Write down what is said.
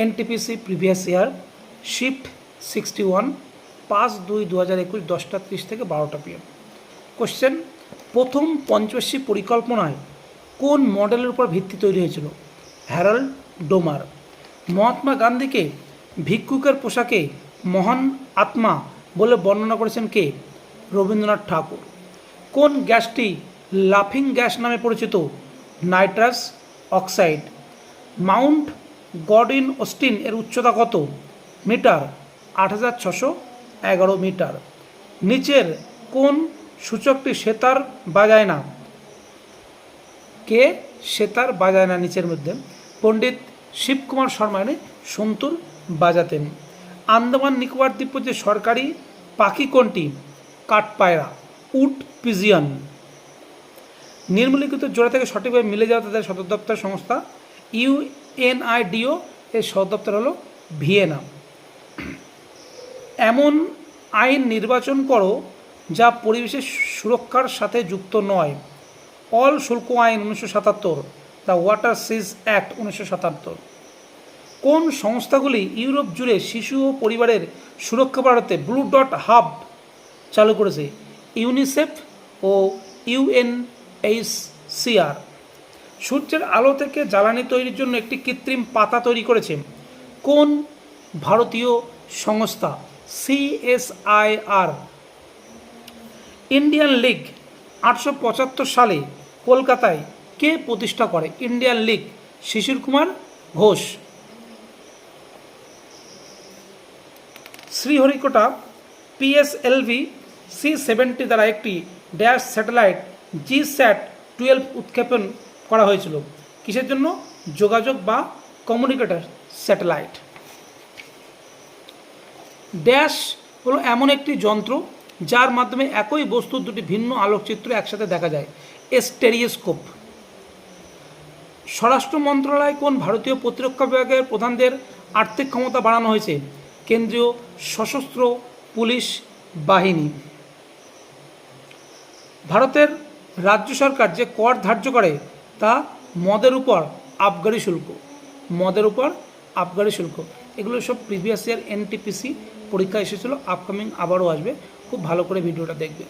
NTPC previous year shift 61 5/2/2021 10:30 থেকে 12টা PM। Question, প্রথম পঞ্চবার্ষিক পরিকল্পনায় কোন মডেলের উপর ভিত্তি তৈরি হয়েছিল? হ্যারল্ড ডোমার। মহাত্মা গান্ধীকে ভিক্ষুকের পোশাকে মহান আত্মা বলে বর্ণনা করেছেন কে? রবীন্দ্রনাথ ঠাকুর। কোন গ্যাসটি লাফিং গ্যাস নামে পরিচিত? Nitrous oxide. Mount Godwin Austen এর উচ্চতা কত মিটার? 8611 মিটার। নিচের কোন সূচকটি সেতার বাজায় না? কে সেতার বাজায় না নিচের মধ্যে? পণ্ডিত শিবকুমার শর্মা সন্তুর বাজাতেন। আন্দামান নিকোবর দ্বীপপুঞ্জের সরকারি পাখি কোনটি? কাঠপায়রা, উড পিজিয়ন। নিম্নলিখিত জোড়া থেকে সঠিকভাবে মিলে যাওয়া তাদের সদর দপ্তর সংস্থা? ইউএনআইডিও এর সদর দপ্তর হলো ভিয়েনা। এমন আইন নির্বাচন করো যা পরিবেশের সুরক্ষার সাথে যুক্ত নয়। অল শুল্ক আইন 1977, দ্য ওয়াটার সিজ অ্যাক্ট 1977। কোন সংস্থাগুলি ইউরোপ জুড়ে শিশু ও পরিবারের সুরক্ষা বাড়াতে ব্লু ডট হাব চালু করেছে? ইউনিসেফ ও ইউএনএইচসিআর। সূর্যের আলো থেকে জ্বালানি তৈরির জন্য একটি কৃত্রিম পাতা তৈরি করেছে কোন ভারতীয় সংস্থা? সিএসআইআর। ইন্ডিয়ান লীগ 1875 সালে কলকাতায় কে প্রতিষ্ঠা করে? ইন্ডিয়ান লীগ শিশির কুমার ঘোষ। শ্রীহরিকোটা পিএসএলভি C-70 দ্বারা একটি ড্যাশ স্যাটেলাইট GSAT-12 উৎক্ষেপণ করা হয়েছিল কিসের জন্য? যোগাযোগ বা কমিউনিকেটর স্যাটেলাইট। ড্যাশ হলো এমন একটি যন্ত্র যার মাধ্যমে একই বস্তুর দুটি ভিন্ন আলোকচিত্র একসাথে দেখা যায়, স্টেরিওস্কোপ। স্বরাষ্ট্র মন্ত্রণালয় কোন ভারতীয় প্রতিরক্ষা বিভাগের প্রধানদের আর্থিক ক্ষমতা বাড়ানো হয়েছে? কেন্দ্রীয় সশস্ত্র পুলিশ বাহিনী। ভারতের রাজ্য সরকার যে কর ধার্য করে তা মদের উপর আবগারি শুল্ক। মদের উপর আবগারি শুল্ক। এগুলো সব প্রিভিয়াস ইয়ার এনটিপিসি পরীক্ষা এসেছিলো, আপকামিং আবারও আসবে। খুব ভালো করে ভিডিওটা দেখবে।